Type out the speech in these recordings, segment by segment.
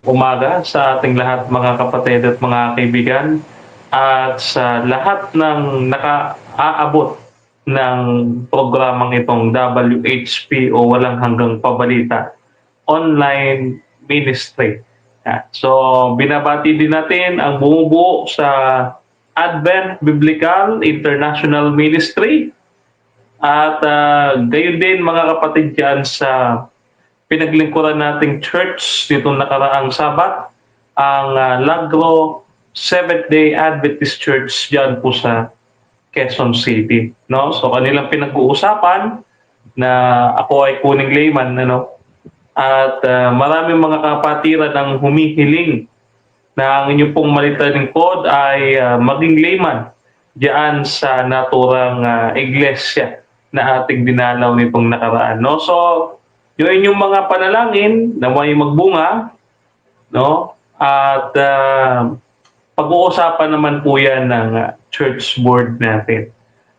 Umaga sa ating lahat mga kapatid at mga kaibigan at sa lahat ng naka-aabot ng programang itong WHP o Walang Hanggang Pabalita Online Ministry. So, binabati din natin ang bumubuo sa Advent Biblical International Ministry at gayon din mga kapatid dyan sa pinaglingkuran nating church nitong nakaraang Sabat, ang Lagro Seventh-day Adventist Church diyan po sa Quezon City, no? So kanilang pinag-uusapan na ako ay kuning layman, ano, at maraming mga kapatiran ang humihiling na ang inyong pong lingkod ay maging layman diyan sa naturang iglesia na ating dinalaw nitong nakaraan, no? So yung inyong mga panalangin na may magbunga, no? At pag-uusapan naman po yan ng church board natin,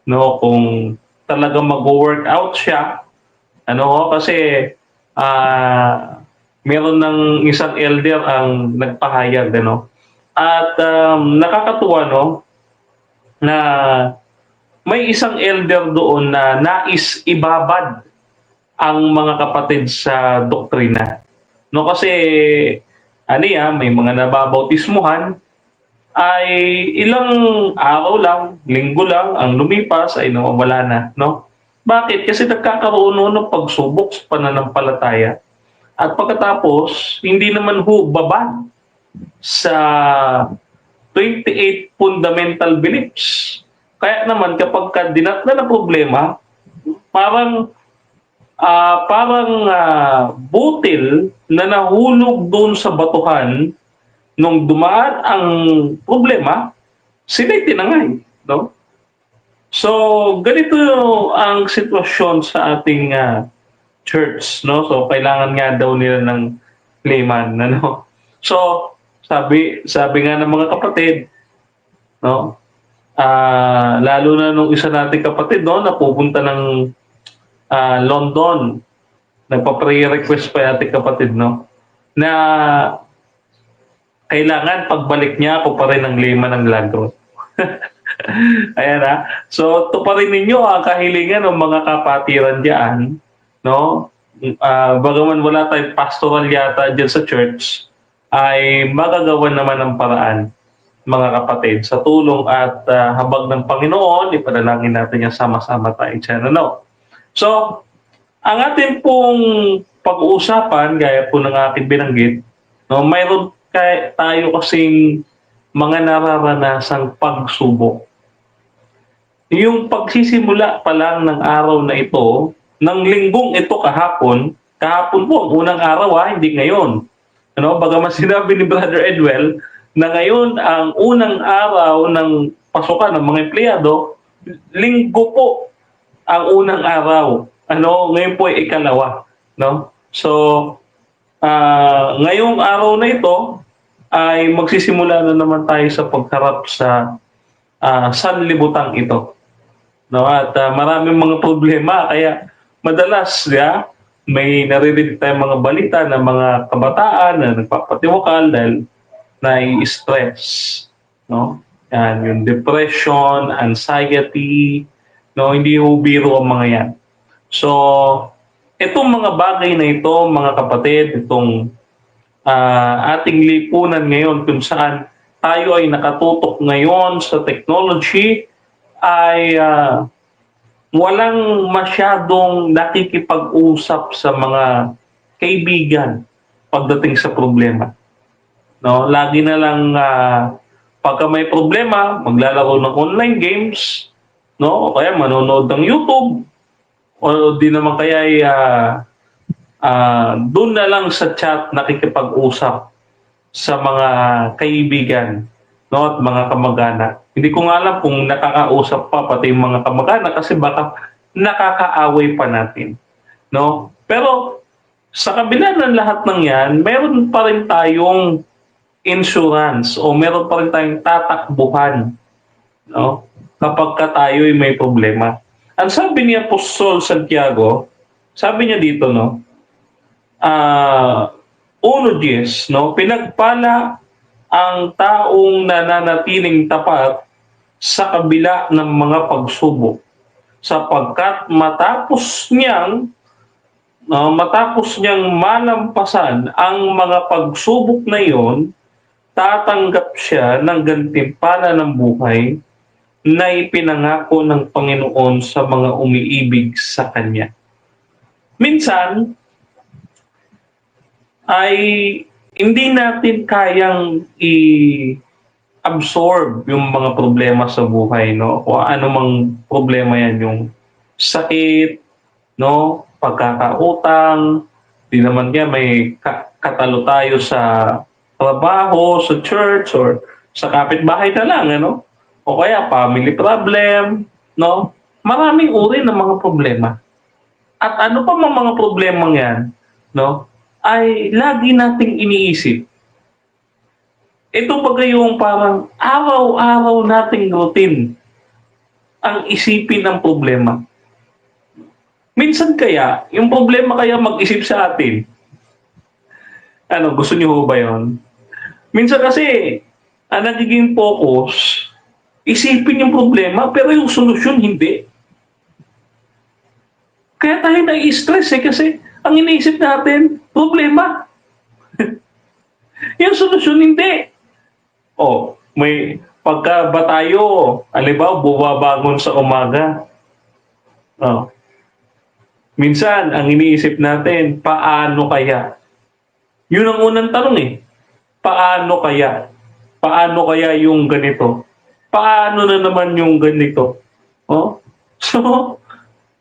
no? Kung talagang mag-workout siya, ano, kasi meron ng isang elder ang nagpahayag, ano. At nakakatuwa, no, na may isang elder doon na nais ibabad ang mga kapatid sa doktrina. No, kasi may mga nababautismuhan ay ilang araw lang, linggo lang ang lumipas ay nawawala na, no? Bakit? Kasi nagkakaroon ng pagsubok sa pananampalataya at pagkatapos hindi naman babad sa 28 fundamental beliefs. Kaya naman kapag dinatna na problema, parang butil na nahulog doon sa batuhan nung dumaan ang problema, sila'y tinangay, no? So, ganito ang sitwasyon sa ating church, no? So, kailangan nga daw nila ng layman, ano? So, sabi nga ng mga kapatid, no? Lalo na nung isa nating kapatid, no, na pupunta ng London, nagpa-pre-request pa yung ating kapatid, no, na kailangan pagbalik niya ako pa rin ang lema ng Lagro. Ayan So, tuparin ninyo ang kahilingan ng mga kapatiran diyan, no? Bagaman wala tayong pastoral yata diyan sa church, ay magagawan naman ng paraan, mga kapatid, sa tulong at habag ng Panginoon, ipanalangin natin yung sama-sama tayo dyan, ano? So, ang ating pong pag-uusapan, gaya po ng aking binanggit, no, mayroon tayo kasing mga nararanasang pagsubok. Yung pagsisimula pa lang ng araw na ito, ng linggong ito kahapon po ang unang araw hindi ngayon. Ano, bagaman sinabi ni Brother Edwell na ngayon ang unang araw ng pasukan ng mga empleyado, linggo po ang unang araw. Ano, ngayon po ay ikalawa, no? So, ngayong araw na ito ay magsisimula na naman tayo sa pagharap sa sanlibutan ito. No, at maraming mga problema kaya madalas may naririnig tayong mga balita ng mga kabataan na nagpapatiwakal dahil nai-stress, no? Yan, yung depression, anxiety, no, hindi biro ang mga yan. So, itong mga bagay na ito, mga kapatid, itong ating lipunan ngayon kung saan tayo ay nakatutok ngayon sa technology ay walang masyadong nakikipag-usap sa mga kaibigan pagdating sa problema. No, lagi na lang pagka may problema, maglalaro ng online games, no, o kaya manonood ng YouTube, o di naman kaya ay doon na lang sa chat nakikipag-usap sa mga kaibigan, no, at mga kamag-anak. Hindi ko nga alam kung nakakausap pa pati yung mga kamag-anak kasi baka nakakaaway pa natin, no? Pero sa kabila ng lahat ng yan, meron pa rin tayong insurance o meron pa rin tayong tatakbuhan, no, kapag ka tayo ay may problema. Ang sabi ni Apostol Santiago, sabi niya dito, no, 1:10, no? Pinagpala ang taong nananatiling tapat sa kabila ng mga pagsubok, sapagkat matapos niyang malampasan ang mga pagsubok na iyon, tatanggap siya ng gantimpala ng buhay na ipinangako ng Panginoon sa mga umiibig sa Kanya. Minsan ay hindi natin kayang i-absorb yung mga problema sa buhay, no? O ano mang problema yan, yung sakit, no? Pagkakautang, di naman kaya may katalo tayo sa trabaho, sa church, or sa kapitbahay na lang, ano? O kaya family problem, no? Maraming uri ng mga problema. At ano pa mang mga problemang yan, no? Ay lagi nating iniisip. Ito ba yung parang araw-araw nating routine ang isipin ng problema. Minsan kaya, yung problema kaya mag-isip sa atin. Ano, gusto niyo ho ba yun? Minsan kasi, ang nagiging focus, isipin yung problema, pero yung solusyon hindi. Kaya tayo nai-stress kasi ang iniisip natin, problema. Yung solusyon hindi. May pagka ba tayo, halimbawa, bumabangon sa umaga. Minsan, ang iniisip natin, paano kaya? Yun ang unang tanong eh. Paano kaya? Paano kaya yung ganito? Paano na naman yung ganito? So,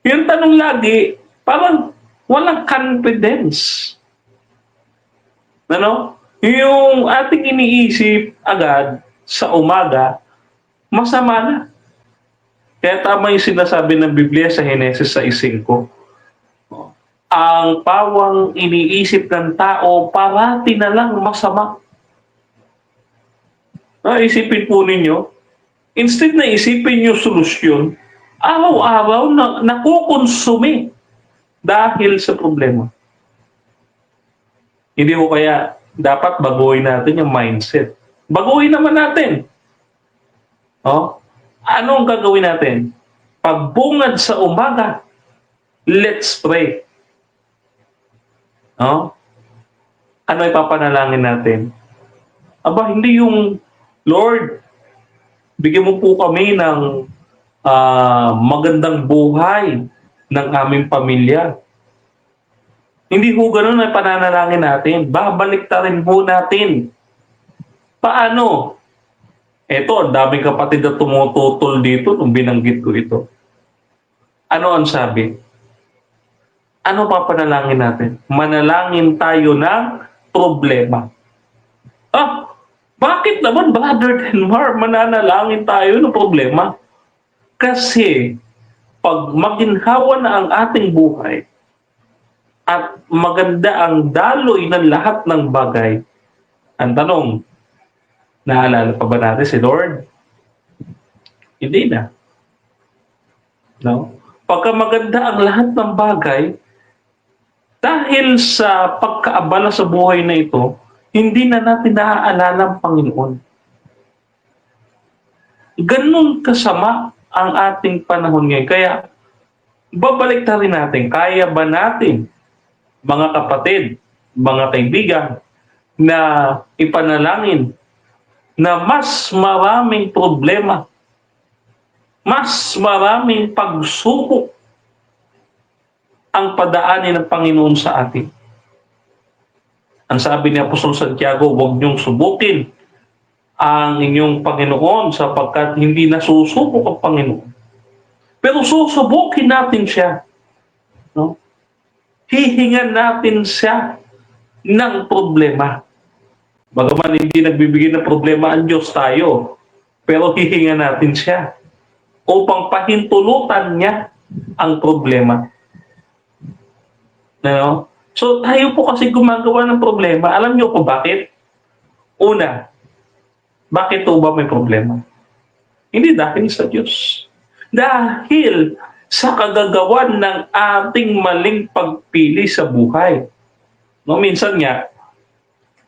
yung tanong lagi, parang walang confidence. Ano? Yung ating iniisip agad sa umaga, masama na. Kaya tama yung sinasabi ng Biblia sa Henesis 6:5. Ang pawang iniisip ng tao, parati na lang masama. Isipin po ninyo, instead na isipin yung solusyon, araw-araw na nakukonsume dahil sa problema. Hindi ko kaya dapat baguhin natin yung mindset. Baguhin naman natin. Ano ang gagawin natin? Pagbungad sa umaga, let's pray. Ano ipapanalangin natin? Hindi yung, Lord, bigyan mo po kami ng magandang buhay ng aming pamilya. Hindi ho ganun ang pananalangin natin. Babalik ta rin po natin. Paano? Ang daming kapatid na tumututol dito nung binanggit ko ito. Ano ang sabi? Ano papanalangin natin? Manalangin tayo ng problema. Bakit naman, Brother Denmar, mananalangin tayo ng problema? Kasi, pag maginhawa na ang ating buhay, at maganda ang daloy ng lahat ng bagay, ang tanong, naalala pa ba natin si Lord? Hindi na. No? Pagka maganda ang lahat ng bagay, dahil sa pagkaabala sa buhay na ito, hindi na natin naaalala ang Panginoon. Ganun kasama ang ating panahon ngayon. Kaya, babalik na rin natin, kaya ba natin, mga kapatid, mga kaibigan, na ipanalangin na mas maraming problema, mas maraming pagsubok ang padaanin ng Panginoon sa atin. Ang sabi ni Apostol Santiago, huwag niyong subukin ang inyong Panginoon sapagkat hindi nasusubok ang Panginoon. Pero susubukin natin siya. No? Hihingan natin siya ng problema. Bagaman hindi nagbibigay ng problema ang Diyos, tayo, pero hihingan natin siya upang pahintulutan niya ang problema. No? So tayo po kasi gumagawa ng problema. Alam niyo po bakit? Una, bakit po ba may problema? Hindi dahil sa Diyos. Dahil sa kagagawan ng ating maling pagpili sa buhay. No, minsan nga,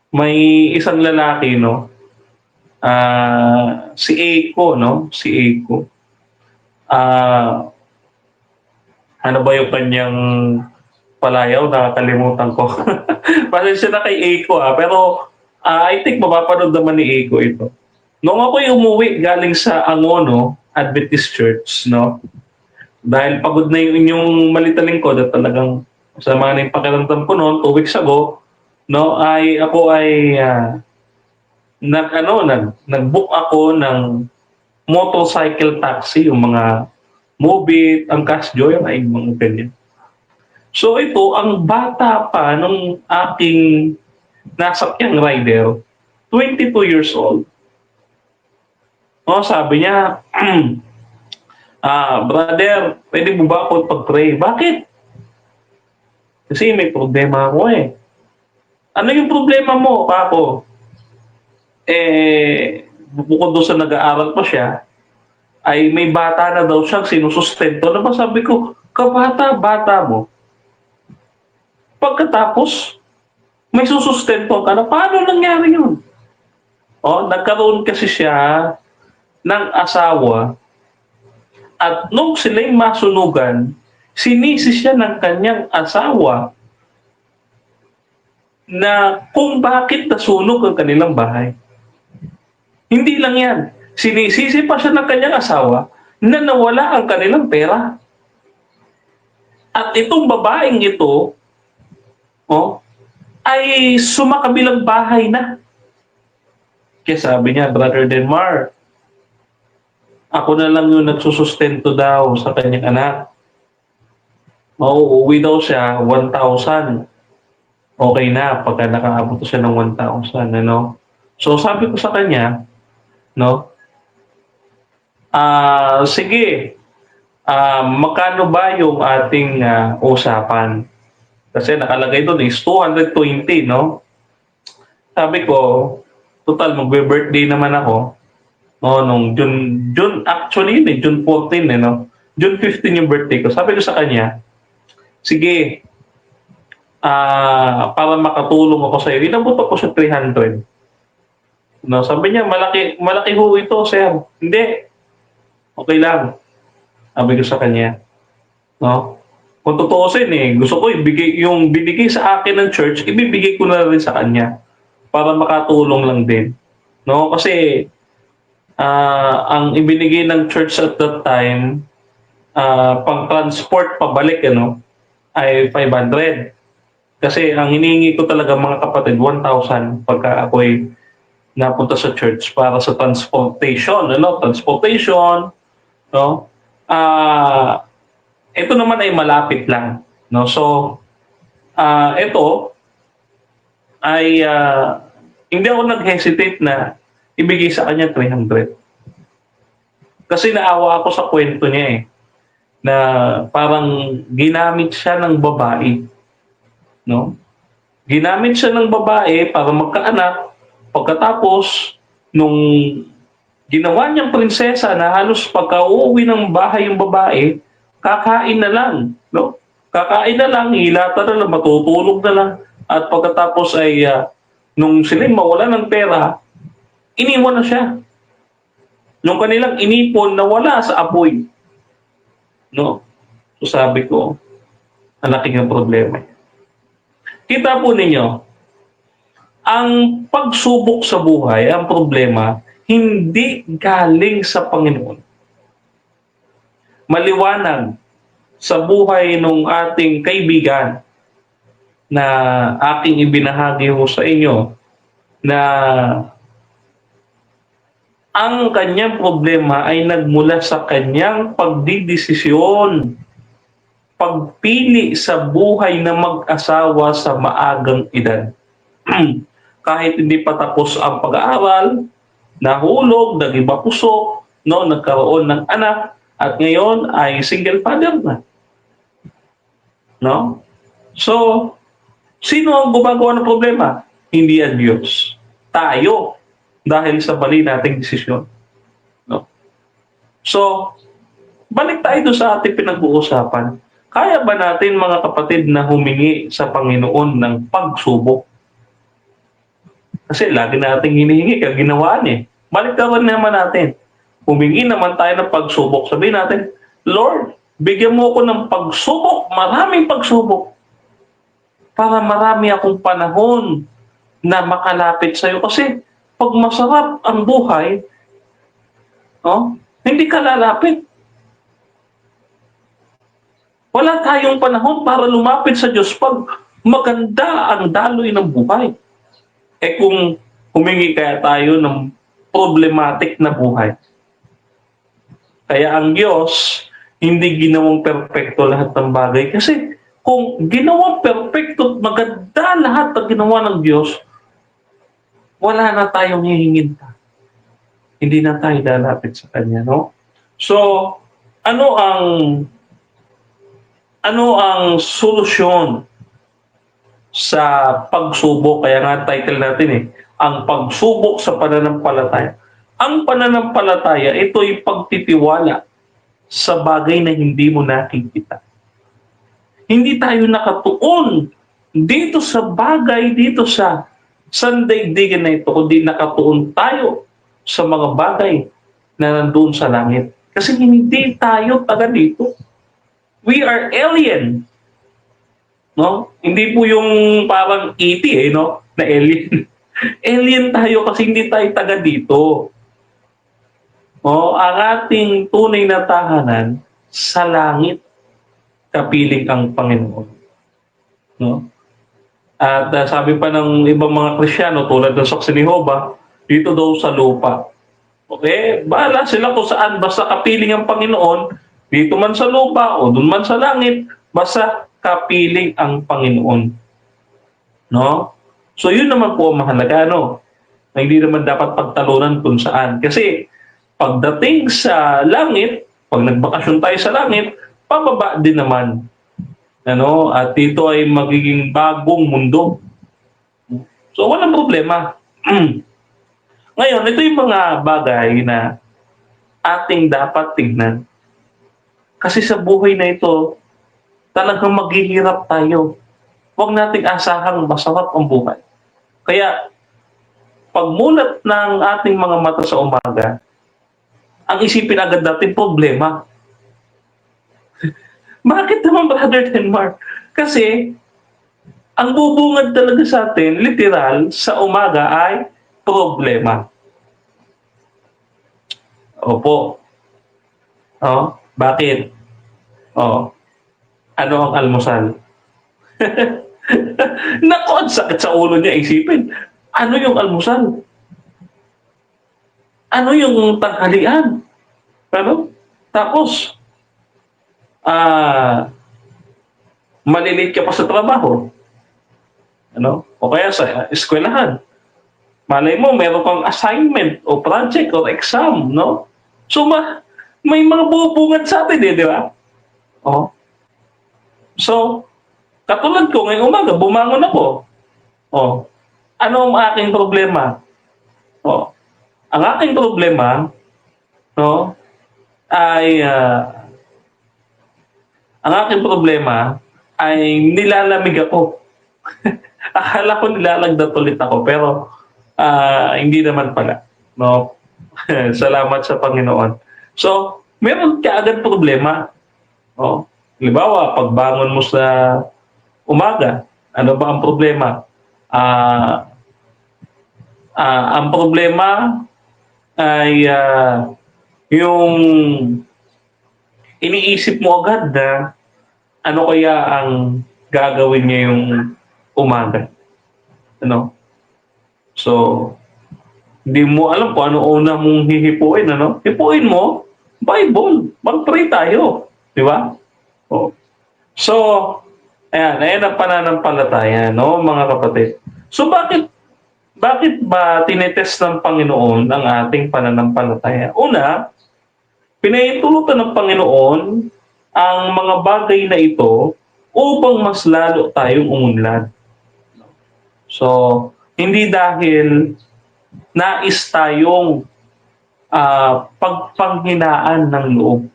May isang lalaki, no, si Eiko, no, si Eiko. Ah, ano ba yung kanyang palayaw, nakakalimutan ko. Pasensya na kay Eiko, pero I think mapapanood naman ni Eiko ito. Nung ako'y umuwi galing sa Angono Adventist Church, no, dahil pagod na yung inyong malitaling ko at talagang sama na yung pakiramdam ko noon 2 weeks ago, no, ay ako ay nag-book ako ng motorcycle taxi, yung mga Mobit, Angkas Joy, ay mga ganyan. So ito, ang bata pa nung aking nasakyang rider, 22 years old. No, sabi niya, brother, pwede mo ba ako pag-pray? Bakit? Kasi may problema ako eh. Ano yung problema mo, Paco? Bukod doon sa nag-aaral pa siya, ay may bata na daw siyang sinusustento. Ano ba sabi ko, kabata-bata mo. Pagkatapos, may susustento ka na. Paano nangyari yun? Nagkaroon kasi siya ng asawa at nung sila'y masunugan, sinisi siya ng kanyang asawa na kung bakit nasunog ang kanilang bahay. Hindi lang yan. Sinisisi pa siya ng kanyang asawa na nawala ang kanilang pera. At itong babaeng ito, ay sumakabilang bahay na. Kaya sabi niya, Brother Denmar, ako na lang yung nagsusustento daw sa kanyang anak. Mauuwi daw siya, 1,000. Okay na, pagka nakaabot siya ng 1,000, ano? So sabi ko sa kanya, no, sige, magkano ba yung ating usapan? Kasi nakalagay doon is 220, no? Sabi ko, total magbe-birthday naman ako. No, nung June actually June 14 no. June 15 yung birthday ko. Sabi ko sa kanya, sige, para makatulong ako sa iyo, inabot ako sa 300. No, sabi niya, malaki ho ito, sir. Hindi. Okay lang. Sabi ko sa kanya. No? Kung tutuusin gusto ko ibigay yung binigay sa akin ng church, ibibigay ko na rin sa kanya para makatulong lang din. No? Kasi ang ibinigay ng church at that time, pang-transport pabalik ay 500. Kasi ang hinihingi ko talaga mga kapatid, 1,000 pagka ako'y napunta sa church para sa transportation. Transportation, no? Ito naman ay malapit lang. No? So, ito ay hindi ako nag-hesitate na ibigay sa kanya 300. Kasi naawa ako sa kwento niya na parang ginamit siya ng babae. No? Ginamit siya ng babae para magkaanak. Pagkatapos, nung ginawa niyang prinsesa na halos pagka-uwi ng bahay yung babae, kakain na lang. No? Kakain na lang, hilata na lang, matutulog na lang. At pagkatapos ay, nung sila mawala ng pera, iniwan na siya. Nung kanilang inipon, nawala sa apoy. No? So sabi ko, ang laking ng problema. Kita po ninyo, ang pagsubok sa buhay, ang problema, hindi galing sa Panginoon. Maliwanag sa buhay ng ating kaibigan na aking ibinahagi ho sa inyo na ang kanyang problema ay nagmula sa kanyang pagdidesisyon, pagpili sa buhay na mag-asawa sa maagang edad. Kahit hindi pa tapos ang pag-aaral, nahulog, naging mapusok, nagkaroon ng anak, at ngayon ay single father na. No? So, sino ang gumagawa ng problema? Hindi ang Diyos. Tayo, dahil sa mali nating desisyon. No? So, balik tayo sa ating pinag-uusapan. Kaya ba natin mga kapatid na humingi sa Panginoon ng pagsubok? Kasi lagi nating hinihingi kaginawaan eh. Balik naman natin. Humingi naman tayo ng pagsubok. Sabihin natin, Lord, bigyan mo ako ng pagsubok, maraming pagsubok, para marami akong panahon na makalapit sa'yo. Kasi pag masarap ang buhay, no, hindi ka lalapit. Wala tayong panahon para lumapit sa Diyos pag maganda ang daloy ng buhay. Eh kung humingi kaya tayo ng problematic na buhay. Kaya ang Diyos, hindi ginawang perpekto lahat ng bagay. Kasi kung ginawang perpekto at maganda lahat ng ginawa ng Diyos, wala na tayong hihingin pa. Hindi na tayo lalapit sa Kanya, no? So, ano ang solusyon sa pagsubok? Kaya nga title natin eh, ang pagsubok sa pananampalataya. Ang pananampalataya, ito'y pagtitiwala sa bagay na hindi mo nakikita. Hindi tayo nakatuon dito sa bagay, dito sa sandaigdigan na ito, kundi nakatuon tayo sa mga bagay na nandoon sa langit. Kasi hindi tayo taga dito. We are alien. No? Hindi po yung parang ET no? Na alien. Alien tayo kasi hindi tayo taga dito. Ang ating tunay na tahanan sa langit, kapiling ang Panginoon. No? At sabi pa ng ibang mga Kristiyano tulad ng Saksi ni Jehovah, dito daw sa lupa. Okay, bahala sila kung saan, basta kapiling ang Panginoon, dito man sa lupa o doon man sa langit, basta kapiling ang Panginoon. No? So yun naman po ang mahalaga, no? Na hindi naman dapat pagtalunan kung saan. Kasi pagdating sa langit, pag nagbakasyon tayo sa langit, pababa din naman. Ano? At ito ay magiging bagong mundo. So walang problema. Ngayon, ito yung mga bagay na ating dapat tignan. Kasi sa buhay na ito, talagang maghihirap tayo. Huwag nating asahang masarap ang buhay. Kaya, pagmulat ng ating mga mata sa umaga, ang isipin agad natin problema. Bakit naman, Brother Denmark? Kasi, ang bubungad talaga sa atin, literal, sa umaga ay problema. Opo. Bakit? Ano ang almusal? Naku, ang sakit sa ulo niya isipin. Ano yung almusal? Ano yung tanghalian? Ano? Tapos, malilate ka pa sa trabaho. Ano? O kaya sa eskwelahan. Malay mo, meron kang assignment o project o exam, no? So, may mga bubungad sa atin, di ba? So, katulad ko, ngayong umaga, bumangon ako. Ano ang aking problema? Ang aking problema, no, ay ang aking problema ay nilalamig ako. Akala ko nilalagdat ulit ako, pero hindi naman pala. No? Salamat sa Panginoon. So, meron ka agad problema. Halimbawa, pagbangon mo sa umaga, ano ba ang problema? Ang problema ay yung iniisip mo agad na ano kaya ang gagawin niya yung umaga. Ano? So, hindi mo alam kung ano una mong hihipuin, ano? Hipuin mo, Bible. Mag-pray tayo. Di ba? So, ayan ang pananampalataya, no, mga kapatid. So, bakit ba tinetest ng Panginoon ang ating pananampalataya? Una, pinahintulutan ng Panginoon ang mga bagay na ito upang mas lalo tayong umunlad. So, hindi dahil nais tayong pagpanghinaan ng loob.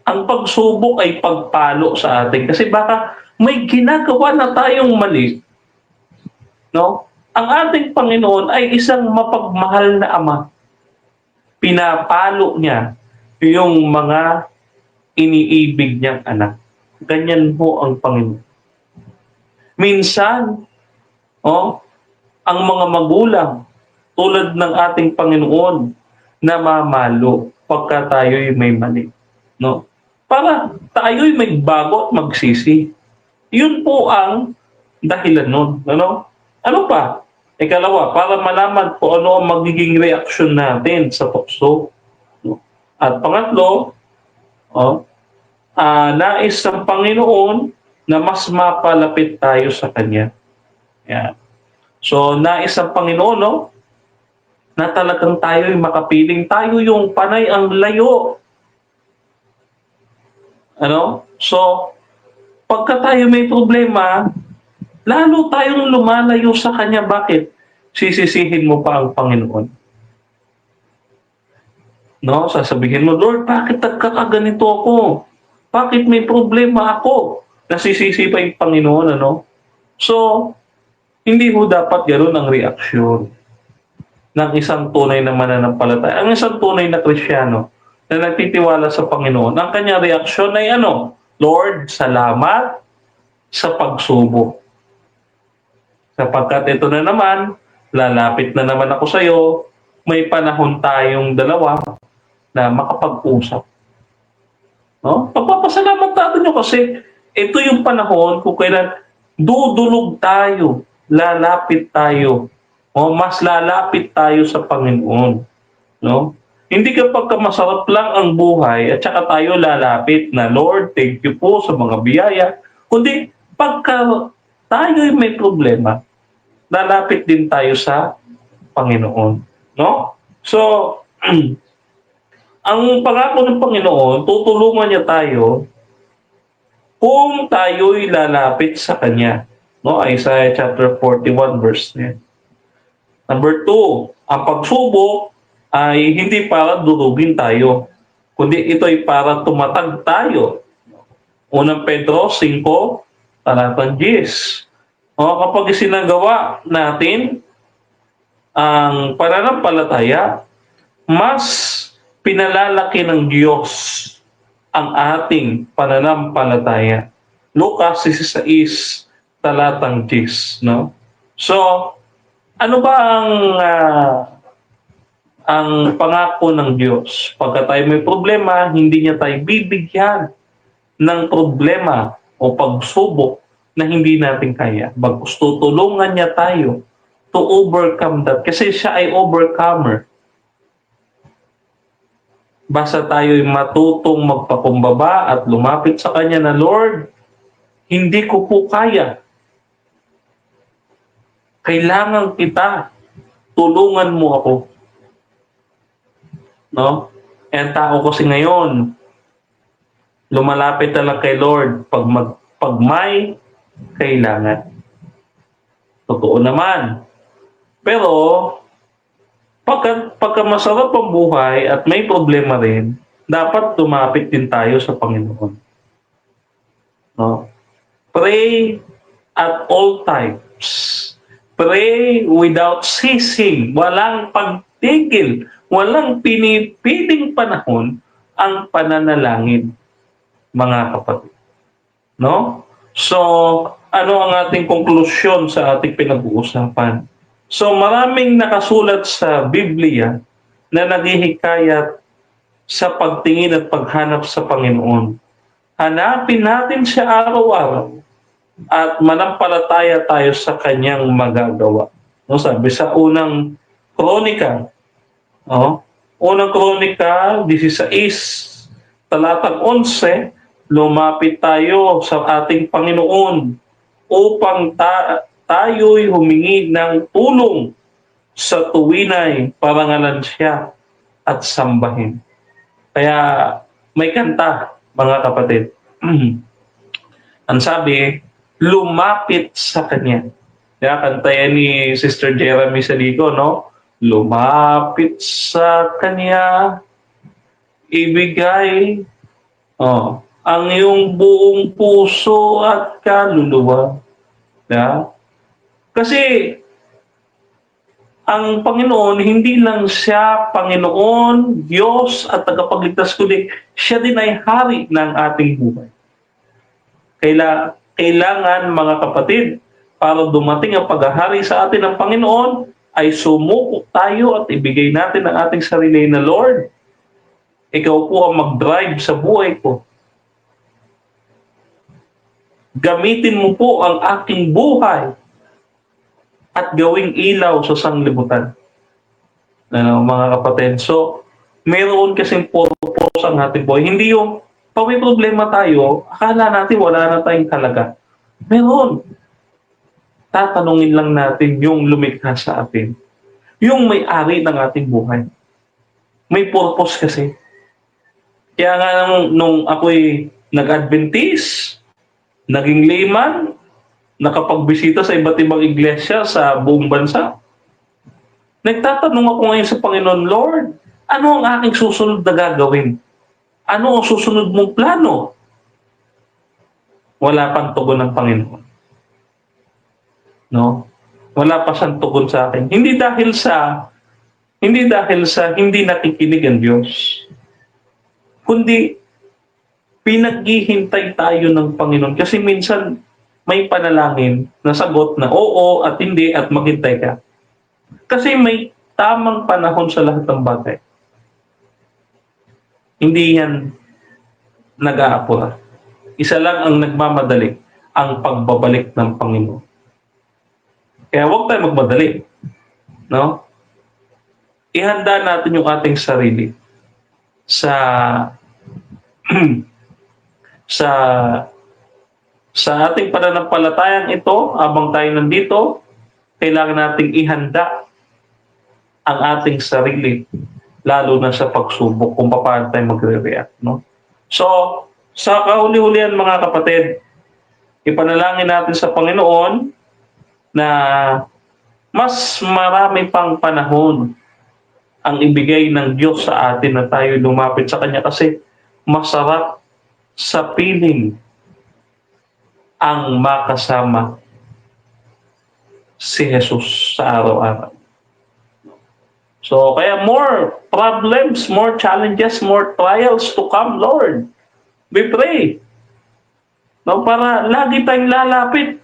Ang pagsubok ay pagpalo sa atin kasi baka may ginagawa na tayong mali, no? Ang ating Panginoon ay isang mapagmahal na Ama. Pinapalo niya yung mga iniibig niyang anak. Ganyan ho ang Panginoon. Minsan, ang mga magulang, tulad ng ating Panginoon, namamalo pagka tayo'y may mali. No? Para tayo'y may bago at magsisi. Yun po ang dahilan nun. Ano pa? Ikalawa, para malaman po ano ang magiging reaksyon natin sa tukso. No? At pangatlo, nais ng Panginoon na mas mapalapit tayo sa Kanya. Yan. So, nais ng Panginoon, na talagang tayo'y makapiling. Tayo yung panay ang layo. So, pagka tayo may problema, lalo tayong lumalayo sa Kanya. Bakit? Sisisihin mo pa ang Panginoon. Sasabihin mo, Lord, bakit nagkakaganito ako? Bakit may problema ako? Nasisisi pa yung Panginoon, So, hindi ho dapat ganoon ang reaksyon ng isang tunay na mananampalataya. Ang isang tunay na Kristiyano na nagtitiwala sa Panginoon, ang kanyang reaksyon ay Lord, salamat sa pagsubok. Sapagkat ito na naman, lalapit na naman ako sa iyo, may panahon tayong dalawa na makapag-usap. Pagpapasalamat natin yun kasi ito yung panahon kung kailan dudulog tayo, lalapit tayo, mas lalapit tayo sa Panginoon. Hindi kapag masarap lang ang buhay at saka tayo lalapit na, Lord, thank you po sa mga biyaya. Kundi pagka tayo may problema, lalapit din tayo sa Panginoon. So, ang pangako ng Panginoon, tutulungan niya tayo kung tayo'y lalapit sa Kanya. Isaiah chapter 41 verse 9. Number 2, ang pagsubok ay hindi para durugin tayo, kundi ito ay para tumatag tayo. Unang Pedro 5, talatang 10. Kapag isinagawa natin ang pananampalataya, mas pinalalaki ng Diyos ang ating pananampalataya. Lucas 16, talatang 10. So, ano ba ang pangako ng Diyos? Pagka tayo may problema, hindi niya tayo bibigyan ng problema o pagsubok na hindi natin kaya. Bagkus tutulungan niya tayo to overcome that. Kasi siya ay overcomer. Basta tayo'y matutong magpakumbaba at lumapit sa Kanya na, Lord, hindi ko po kaya. Kailangan kita. Tulungan mo ako. Ang tao kasi ngayon, lumalapit na lang kay Lord pag may kailangan. Totoo naman. Pero, pagka masarap ang buhay at may problema rin, dapat tumapit din tayo sa Panginoon. Pray at all times. Pray without ceasing. Walang pagtigil. Walang pinipiling panahon ang pananalangin, mga kapatid. So, ano ang ating konklusyon sa ating pinag-uusapan? So, maraming nakasulat sa Biblia na naghihikayat sa pagtingin at paghanap sa Panginoon. Hanapin natin siya araw-araw at manampalataya tayo sa Kanyang magagawa. Sabi sa unang Kronika, unang Kronika 16, talatang 11, lumapit tayo sa ating Panginoon upang tayo'y humingi ng tulong sa tuwinay, parangalan siya at sambahin. Kaya may kanta, mga kapatid. Ang sabi, lumapit sa Kanya. Kanta yan ni Sister Jeremy Saligo, Lumapit sa Kanya, ibigay ang iyong buong puso at kaluluwa. Kasi ang Panginoon, hindi lang siya Panginoon, Diyos at tagapagligtas, kundi siya din ay hari ng ating buhay. Kailangan, mga kapatid, para dumating ang paghahari sa atin ng Panginoon, ay sumuko tayo at ibigay natin ang ating sarili na, Lord, ikaw po ang mag-drive sa buhay ko. Gamitin mo po ang aking buhay at gawing ilaw sa sanglibutan. Mga kapatid, so mayroon kasing purpose ang ating buhay. Hindi yung pag may problema tayo, akala natin wala na tayong halaga. Meron. Tatanungin lang natin yung lumikha sa atin. Yung may-ari ng ating buhay. May purpose kasi. Kaya nga nung ako'y nag-Adventist, naging layman, nakapagbisita sa iba't ibang iglesia sa buong bansa, nagtatanong ako ngayon sa Panginoon, Lord, ano ang aking susunod na gagawin? Ano ang susunod mong plano? Wala pang tugon ng Panginoon. No? Wala pa siyang tugon sa akin. Hindi dahil sa hindi nakikinig ang Diyos, kundi pinaghihintay tayo ng Panginoon. Kasi minsan may panalangin na sagot na oo at hindi at maghintay ka. Kasi may tamang panahon sa lahat ng bagay. Hindi yan nag-aapura. Isa lang ang nagmamadali, ang pagbabalik ng Panginoon. Kaya huwag tayo magmadali. No? Ihanda natin yung ating sarili sa sa ating pananampalatayang ito, habang tayo nandito, kailangan nating ihanda ang ating sarili, lalo na sa pagsubok, kung paano tayo magre-react. No? So, sa kahuli-hulihan, mga kapatid, ipanalangin natin sa Panginoon na mas marami pang panahon ang ibigay ng Diyos sa atin na tayo lumapit sa Kanya, kasi masarap sa piling ang makasama si Jesus sa araw-araw. So, kaya more problems, more challenges, more trials to come, Lord. We pray. No, para lagi tayong lalapit.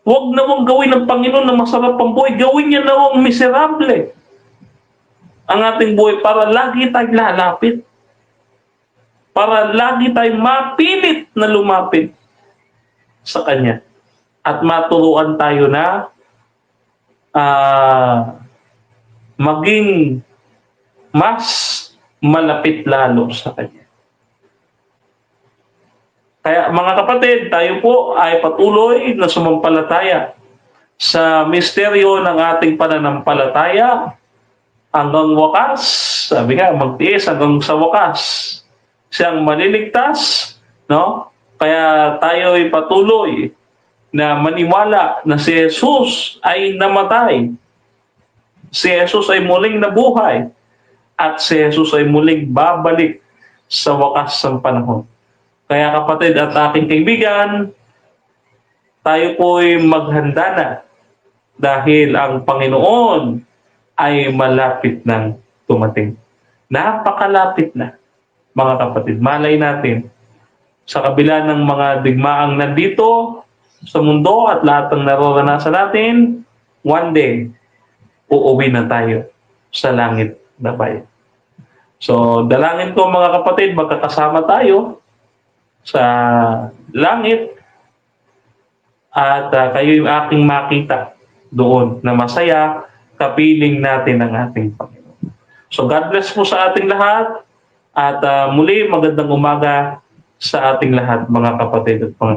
Huwag nawang gawin ng Panginoon na masarap ang buhay. Gawin niya nawang miserable ang ating buhay para lagi tayong lalapit. Para lagi tayong mapilit na lumapit sa Kanya. At maturuan tayo na maging mas malapit lalo sa Kanya. Kaya mga kapatid, tayo po ay patuloy na sumampalataya sa misteryo ng ating pananampalataya hanggang wakas. Sabi nga, magtiis hanggang sa wakas. Siyang maliligtas, no? Kaya tayo ay patuloy na maniwala na si Jesus ay namatay. Si Jesus ay muling nabuhay. At si Jesus ay muling babalik sa wakas ng panahon. Kaya kapatid at aking kaibigan, tayo po ay maghanda na dahil ang Panginoon ay malapit nang tumating. Napakalapit na, mga kapatid. Malay natin, sa kabila ng mga digmaang nandito sa mundo at lahat ng naroranasan natin, one day, uuwi na tayo sa langit na bayan. So, dalangin ko mga kapatid, magkakasama tayo sa langit at kayo yung aking makita doon na masaya, kapiling natin ang ating Panginoon. So, God bless po sa ating lahat at muli magandang umaga sa ating lahat, mga kapatid at mga